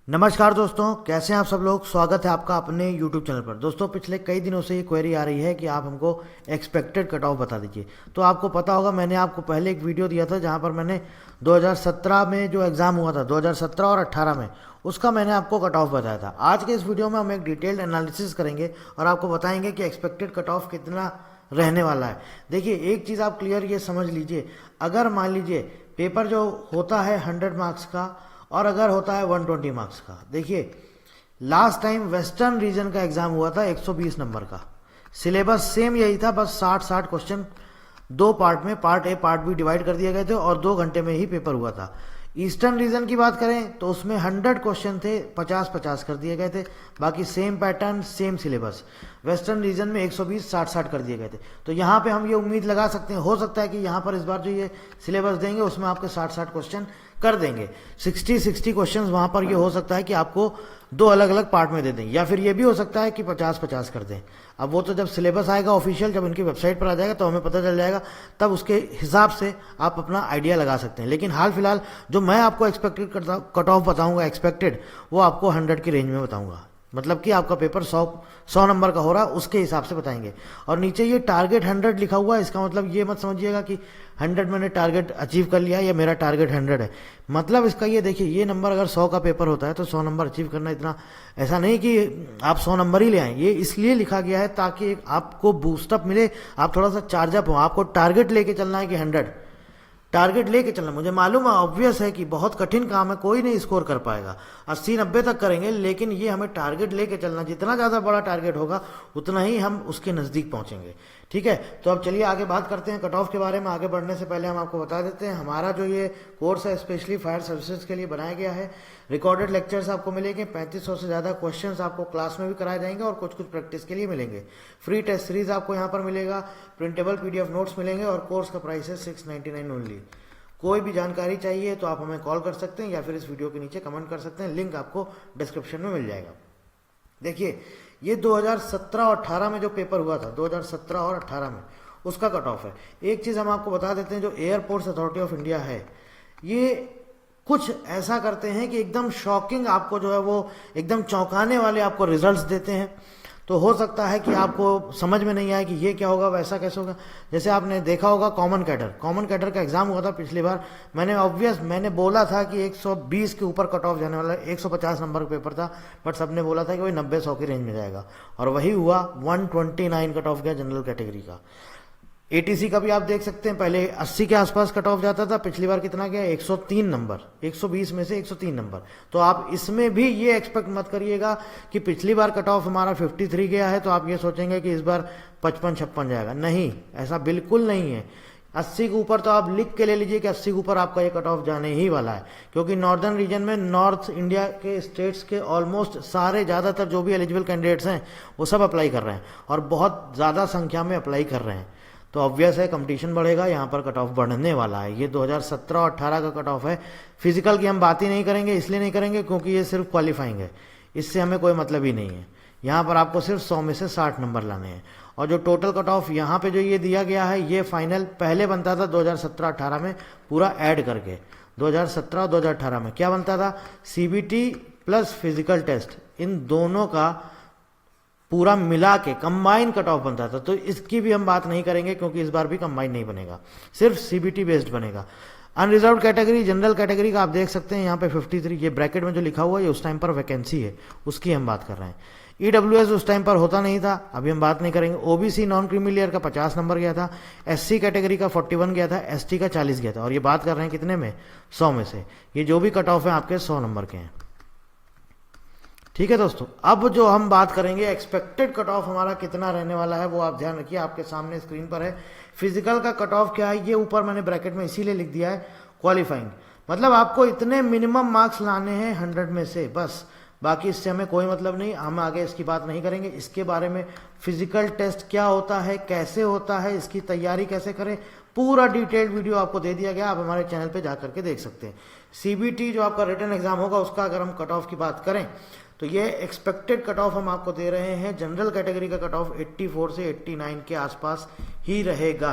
नमस्कार दोस्तों, कैसे हैं आप सब लोग। स्वागत है आपका अपने YouTube चैनल पर। दोस्तों, पिछले कई दिनों से ये क्वेरी आ रही है कि आप हमको एक्सपेक्टेड कट ऑफ बता दीजिए। तो आपको पता होगा, मैंने आपको पहले एक वीडियो दिया था जहां पर मैंने 2017 में जो एग्ज़ाम हुआ था, 2017 और 18 में, उसका मैंने आपको कट ऑफ बताया था। आज के इस वीडियो में हम एक डिटेल्ड एनालिसिस करेंगे और आपको बताएंगे कि एक्सपेक्टेड कट ऑफ कितना रहने वाला है। देखिए, एक चीज़ आप क्लियर ये समझ लीजिए, अगर मान लीजिए पेपर जो होता है 100 मार्क्स का और अगर होता है 120 मार्क्स का, देखिए लास्ट टाइम वेस्टर्न रीजन का एग्जाम हुआ था 120 नंबर का। सिलेबस सेम यही था, बस 60 क्वेश्चन दो पार्ट में, part A part B divide कर दिए गए थे और 2 घंटे में ही पेपर हुआ था। ईस्टर्न रीजन की बात करें तो उसमें 100 क्वेश्चन थे, 50-50 कर दिए गए थे, बाकी same pattern same syllabus. Western region में 120 60-60 कर दिए गए थे। तो यहाँ पे हम ये उम्मीद लगा सकते हैं, हो सकता है कि यहाँ पर इस बार जो ये सिलेबस देंगे उसमें आपके 60-60 क्वेश्चन कर देंगे। 60-60 क्वेश्चन वहां पर ये हो सकता है कि आपको 2 अलग अलग पार्ट में दे दें, या फिर ये भी हो सकता है कि 50-50 कर दें। अब वो तो जब सिलेबस आएगा ऑफिशियल, जब इनकी वेबसाइट पर आ जाएगा तो हमें पता चल जाएगा, तब उसके हिसाब से आप अपना आइडिया लगा सकते हैं। लेकिन हाल फिलहाल जो मैं आपको एक्सपेक्टेड कट ऑफ बताऊंगा, एक्सपेक्टेड, वो आपको 100 की रेंज में बताऊंगा। मतलब कि आपका पेपर 100 नंबर का हो रहा है, उसके हिसाब से बताएंगे। और नीचे ये टारगेट 100 लिखा हुआ है, इसका मतलब ये मत समझिएगा कि 100 मैंने टारगेट अचीव कर लिया या मेरा टारगेट 100 है। मतलब इसका ये देखिए, ये नंबर अगर 100 का पेपर होता है तो 100 नंबर अचीव करना इतना ऐसा नहीं कि आप 100 नंबर ही ले आए। ये इसलिए लिखा गया है ताकि आपको बूस्टअप मिले, आप थोड़ा सा चार्जअप हो। आपको टारगेट लेके चलना है कि 100 टारगेट लेके चलना। मुझे मालूम है, ऑब्वियस है कि बहुत कठिन काम है, कोई नहीं स्कोर कर पाएगा, 80-90 तक करेंगे, लेकिन ये हमें टारगेट लेके चलना। जितना ज़्यादा बड़ा टारगेट होगा उतना ही हम उसके नज़दीक पहुंचेंगे। ठीक है, तो अब चलिए आगे बात करते हैं कट ऑफ के बारे में। आगे बढ़ने से पहले हम आपको बता देते हैं, हमारा जो ये कोर्स है स्पेशली फायर सर्विसेज के लिए बनाया गया है। रिकॉर्डेड लेक्चर्स आपको मिलेंगे, 3500 से ज़्यादा क्वेश्चंस आपको क्लास में भी कराए जाएंगे और कुछ कुछ प्रैक्टिस के लिए मिलेंगे। फ्री टेस्ट सीरीज आपको यहाँ पर मिलेगा, प्रिंटेबल PDF नोट्स मिलेंगे और कोर्स का प्राइस है 699 ओनली। कोई भी जानकारी चाहिए तो आप हमें कॉल कर सकते हैं या फिर इस वीडियो के नीचे कमेंट कर सकते हैं, लिंक आपको डिस्क्रिप्शन में मिल जाएगा। देखिए, ये 2017 और 18 में जो पेपर हुआ था, 2017 और 18 में, उसका कट ऑफ है। एक चीज़ हम आपको बता देते हैं, जो एयरपोर्ट्स अथॉरिटी ऑफ इंडिया है, ये कुछ ऐसा करते हैं कि एकदम शॉकिंग, आपको जो है वो एकदम चौंकाने वाले आपको रिजल्ट्स देते हैं। तो हो सकता है कि आपको समझ में नहीं आए कि ये क्या होगा, वैसा कैसे होगा। जैसे आपने देखा होगा कॉमन कैडर का एग्जाम हुआ था पिछली बार। मैंने बोला था कि 120 के ऊपर कट ऑफ जाने वाला है, 150 नंबर का पेपर था, बट सबने बोला था कि वही 90-100 की रेंज में जाएगा, और वही हुआ। 129 कट ऑफ गया जनरल कैटेगरी का। ATC का भी आप देख सकते हैं, पहले 80 के आसपास कट ऑफ जाता था, पिछली बार कितना गया, 103 नंबर, 120 में से 103 नंबर। तो आप इसमें भी ये एक्सपेक्ट मत करिएगा कि पिछली बार कट ऑफ हमारा 53 गया है तो आप ये सोचेंगे कि इस बार 55-56 जाएगा। नहीं, ऐसा बिल्कुल नहीं है। 80 के ऊपर तो आप लिख के ले लीजिए कि 80 के ऊपर आपका ये कट ऑफ जाने ही वाला है, क्योंकि नॉर्दर्न रीजन में नॉर्थ इंडिया के स्टेट्स के ऑलमोस्ट सारे, ज़्यादातर जो भी एलिजिबल कैंडिडेट्स हैं वो सब अप्लाई कर रहे हैं और बहुत ज़्यादा संख्या में अप्लाई कर रहे हैं। तो ऑब्वियस है कंपटीशन बढ़ेगा, यहाँ पर कट ऑफ बढ़ने वाला है। ये 2017 और 18 का कट ऑफ है। फिजिकल की हम बात ही नहीं करेंगे, इसलिए नहीं करेंगे क्योंकि ये सिर्फ क्वालिफाइंग है, इससे हमें कोई मतलब ही नहीं है। यहाँ पर आपको सिर्फ 100 में से 60 नंबर लाने हैं। और जो टोटल कट ऑफ यहाँ पे जो ये दिया गया है, ये फाइनल पहले बनता था 2017-18 में, पूरा ऐड करके 2017 और 2018 में क्या बनता था, CBT प्लस फिजिकल टेस्ट, इन दोनों का पूरा मिला के कंबाइन कट ऑफ बनता था। तो इसकी भी हम बात नहीं करेंगे क्योंकि इस बार भी कंबाइन नहीं बनेगा, सिर्फ CBT बेस्ड बनेगा। अनरिजर्व कैटेगरी, जनरल कैटेगरी का आप देख सकते हैं यहाँ पे 53, ये ब्रैकेट में जो लिखा हुआ है ये उस टाइम पर वैकेंसी है, उसकी हम बात कर रहे हैं। EWS उस टाइम पर होता नहीं था, अभी हम बात नहीं करेंगे। OBC नॉन क्रीमी लेयर का 50 नंबर गया था, SC कैटेगरी का 41 गया था, ST का 40 गया था, और ये बात कर रहे हैं कितने में, 100 में से। ये जो भी कट ऑफ है आपके 100 नंबर के हैं। ठीक है दोस्तों, अब जो हम बात करेंगे एक्सपेक्टेड कट ऑफ हमारा कितना रहने वाला है, वो आप ध्यान रखिए, आपके सामने स्क्रीन पर है। फिजिकल का कट ऑफ क्या है, ये ऊपर मैंने ब्रैकेट में इसीलिए लिख दिया है, क्वालिफाइंग। मतलब आपको इतने मिनिमम मार्क्स लाने हैं 100 में से, बस, बाकी इससे हमें कोई मतलब नहीं। हम आगे इसकी बात नहीं करेंगे, इसके बारे में फिजिकल टेस्ट क्या होता है, कैसे होता है, इसकी तैयारी कैसे करें, पूरा डिटेल्ड वीडियो आपको दे दिया गया, आप हमारे चैनल पे जा करके देख सकते हैं। CBT जो आपका रिटन एग्जाम होगा, उसका अगर हम कट ऑफ की बात करें तो ये एक्सपेक्टेड कट ऑफ हम आपको दे रहे हैं। जनरल कैटेगरी का कट ऑफ 84 से 89 के आसपास ही रहेगा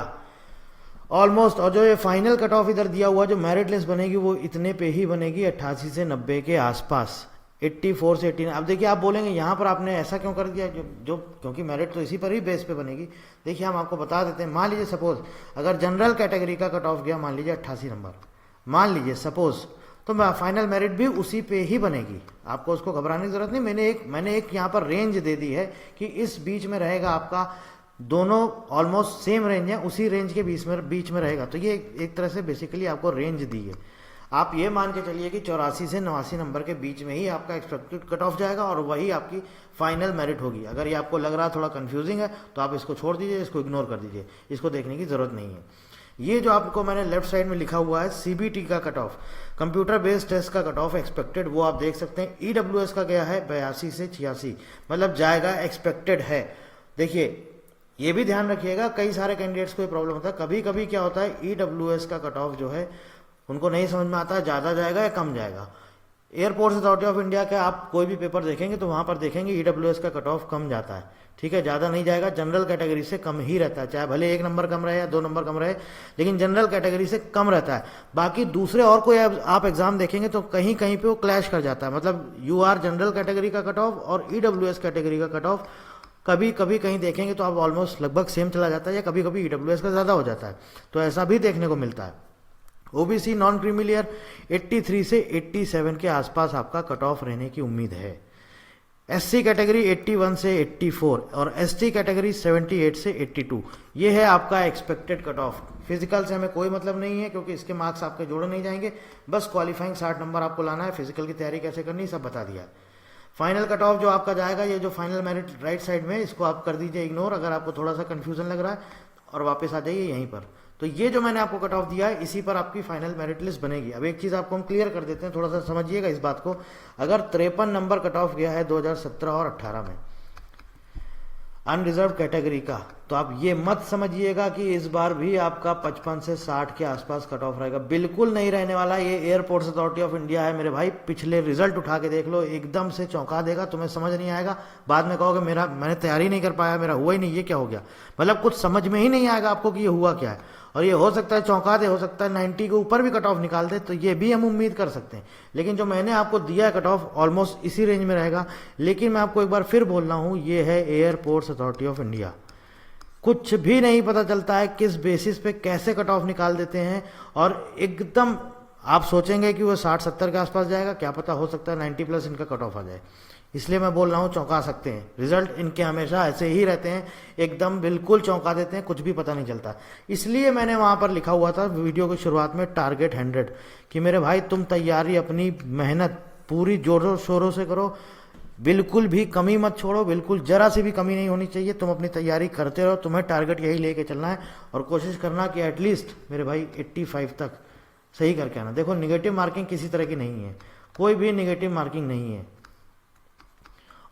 ऑलमोस्ट। और जो ये फाइनल कट ऑफ इधर दिया हुआ, जो मेरिट लिस्ट बनेगी वो इतने पे ही बनेगी, 88 से 90 के आसपास। 84 से 89। अब देखिए आप बोलेंगे यहाँ पर आपने ऐसा क्यों कर दिया, जो क्योंकि मेरिट तो इसी पर ही बेस पे बनेगी। देखिए हम आपको बता देते हैं, मान लीजिए सपोज अगर जनरल कैटेगरी का कट ऑफ गया मान लीजिए 88 नंबर, मान लीजिए सपोज, तो फाइनल मेरिट भी उसी पे ही बनेगी, आपको उसको घबराने की जरूरत नहीं। मैंने एक यहाँ पर रेंज दे दी है कि इस बीच में रहेगा आपका, दोनों ऑलमोस्ट सेम रेंज है, उसी रेंज के बीच में रहेगा। तो ये एक तरह से बेसिकली आपको रेंज दी है। आप ये मान के चलिए कि 84 से 89 नंबर के बीच में ही आपका एक्सपेक्टेड कट ऑफ जाएगा और वही आपकी फाइनल मेरिट होगी। अगर ये आपको लग रहा है थोड़ा कंफ्यूजिंग है तो आप इसको छोड़ दीजिए, इसको इग्नोर कर दीजिए, इसको देखने की जरूरत नहीं है। ये जो आपको मैंने लेफ्ट साइड में लिखा हुआ है सीबीटी का cut off, computer based test का कट ऑफ एक्सपेक्टेड, वो आप देख सकते हैं। ईडब्ल्यूएस का गया है 82 से 86, मतलब जाएगा एक्सपेक्टेड है। देखिए ये भी ध्यान रखिएगा, कई सारे कैंडिडेट्स को ये प्रॉब्लम होता है, कभी कभी क्या होता है ईडब्ल्यूएस का कट ऑफ जो है उनको नहीं समझ में आता है ज़्यादा जाएगा या कम जाएगा। एयरपोर्ट्स अथॉरिटी ऑफ इंडिया का आप कोई भी पेपर देखेंगे तो वहां पर देखेंगे ईडब्ल्यूएस का कट ऑफ कम जाता है, ठीक है, ज़्यादा नहीं जाएगा, जनरल कैटेगरी से कम ही रहता है, चाहे भले 1 नंबर कम रहे या 2 नंबर कम रहे, लेकिन जनरल कैटेगरी से कम रहता है। बाकी दूसरे और कोई आप एग्जाम देखेंगे तो कहीं कहीं पे वो क्लैश कर जाता है, मतलब यूआर जनरल कैटेगरी का कट ऑफ और ईडब्ल्यूएस कैटेगरी का कट ऑफ कभी कभी कहीं देखेंगे तो आप ऑलमोस्ट लगभग सेम चला जाता है, या कभी कभी ईडब्ल्यूएस का ज़्यादा हो जाता है, तो ऐसा भी देखने को मिलता है। ओबीसी नॉन क्रीमिलियर 83 से 87 के आसपास आपका कट ऑफ रहने की उम्मीद है। एससी कैटेगरी 81 से 84 और एसटी कैटेगरी 78 से 82, ये है आपका एक्सपेक्टेड कट ऑफ। फिजिकल से हमें कोई मतलब नहीं है क्योंकि इसके मार्क्स आपके जोड़े नहीं जाएंगे, बस क्वालिफाइंग 60 नंबर आपको लाना है, फिजिकल की तैयारी कैसे करनी सब बता दिया। फाइनल कट ऑफ जो आपका जाएगा, ये जो फाइनल मेरिट राइट साइड में, इसको आप कर दीजिए इग्नोर अगर आपको थोड़ा सा कंफ्यूजन लग रहा है, और वापस आ जाइए यहीं पर। तो ये जो मैंने आपको कट ऑफ दिया है इसी पर आपकी फाइनल मेरिट लिस्ट बनेगी। अब एक चीज आपको हम क्लियर कर देते हैं, थोड़ा सा समझिएगा इस बात को। अगर 53 नंबर कट ऑफ गया है 2017 और 18 में अनरिजर्व कैटेगरी का, तो आप ये मत समझिएगा कि इस बार भी आपका 55 से 60 के आसपास कट ऑफ रहेगा, बिल्कुल नहीं रहने वाला। ये एयरपोर्ट्स अथॉरिटी ऑफ इंडिया है मेरे भाई, पिछले रिजल्ट उठा के देख लो, एकदम से चौंका देगा, तुम्हें समझ नहीं आएगा, बाद में कहोगे मैंने तैयारी नहीं कर पाया, मेरा हुआ ही नहीं, ये क्या हो गया, मतलब कुछ समझ में ही नहीं आएगा आपको कि ये हुआ क्या है। और ये हो सकता है चौंका दे, हो सकता है 90 के ऊपर भी कट ऑफ निकाल दे, तो ये भी हम उम्मीद कर सकते हैं। लेकिन जो मैंने आपको दिया है कट ऑफ ऑलमोस्ट इसी रेंज में रहेगा। लेकिन मैं आपको एक बार फिर बोल रहा हूं, ये है एयरपोर्ट्स अथॉरिटी ऑफ इंडिया, कुछ भी नहीं पता चलता है किस बेसिस पे कैसे कट ऑफ निकाल देते हैं, और एकदम आप सोचेंगे कि वो 60-70 के आसपास जाएगा, क्या पता हो सकता है 90 प्लस इनका कट ऑफ आ जाए। इसलिए मैं बोल रहा हूँ चौंका सकते हैं, रिजल्ट इनके हमेशा ऐसे ही रहते हैं, एकदम बिल्कुल चौंका देते हैं, कुछ भी पता नहीं चलता। इसलिए मैंने वहां पर लिखा हुआ था वीडियो की शुरुआत में टारगेट 100, कि मेरे भाई तुम तैयारी अपनी मेहनत पूरी जोरों शोरों से करो, बिल्कुल भी कमी मत छोड़ो, बिल्कुल जरा सी भी कमी नहीं होनी चाहिए, तुम अपनी तैयारी करते रहो, तुम्हें टारगेट यही लेके चलना है, और कोशिश करना कि एटलीस्ट मेरे भाई 85 तक सही करके आना। देखो निगेटिव मार्किंग किसी तरह की नहीं है, कोई भी निगेटिव मार्किंग नहीं है,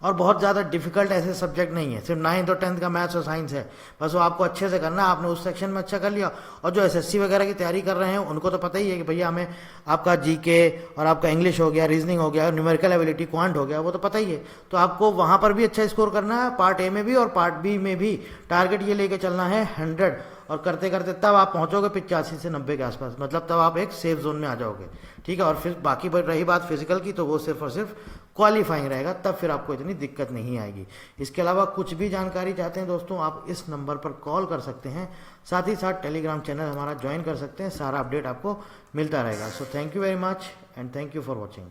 और बहुत ज़्यादा डिफिकल्ट ऐसे सब्जेक्ट नहीं है, सिर्फ 9th और 10th का मैथ्स और साइंस है, बस वो आपको अच्छे से करना है। आपने उस सेक्शन में अच्छा कर लिया, और जो एसएससी वगैरह की तैयारी कर रहे हैं उनको तो पता ही है कि भैया हमें आपका जीके और आपका इंग्लिश हो गया, रीजनिंग हो गया, न्यूमेरिकल एबिलिटी, क्वांट हो गया, वो तो पता ही है। तो आपको वहाँ पर भी अच्छा स्कोर करना है, पार्ट ए में भी और पार्ट बी में भी। टारगेट ये लेके चलना है 100, और करते करते तब आप पहुंचोगे 85 से 90 के आसपास, मतलब तब आप एक सेफ जोन में आ जाओगे, ठीक है। और फिर बाकी रही बात फिजिकल की, तो वो सिर्फ और सिर्फ क्वालिफाइंग रहेगा, तब फिर आपको इतनी दिक्कत नहीं आएगी। इसके अलावा कुछ भी जानकारी चाहते हैं दोस्तों, आप इस नंबर पर कॉल कर सकते हैं, साथ ही साथ टेलीग्राम चैनल हमारा ज्वाइन कर सकते हैं, सारा अपडेट आपको मिलता रहेगा। So thank you very much and thank you for watching.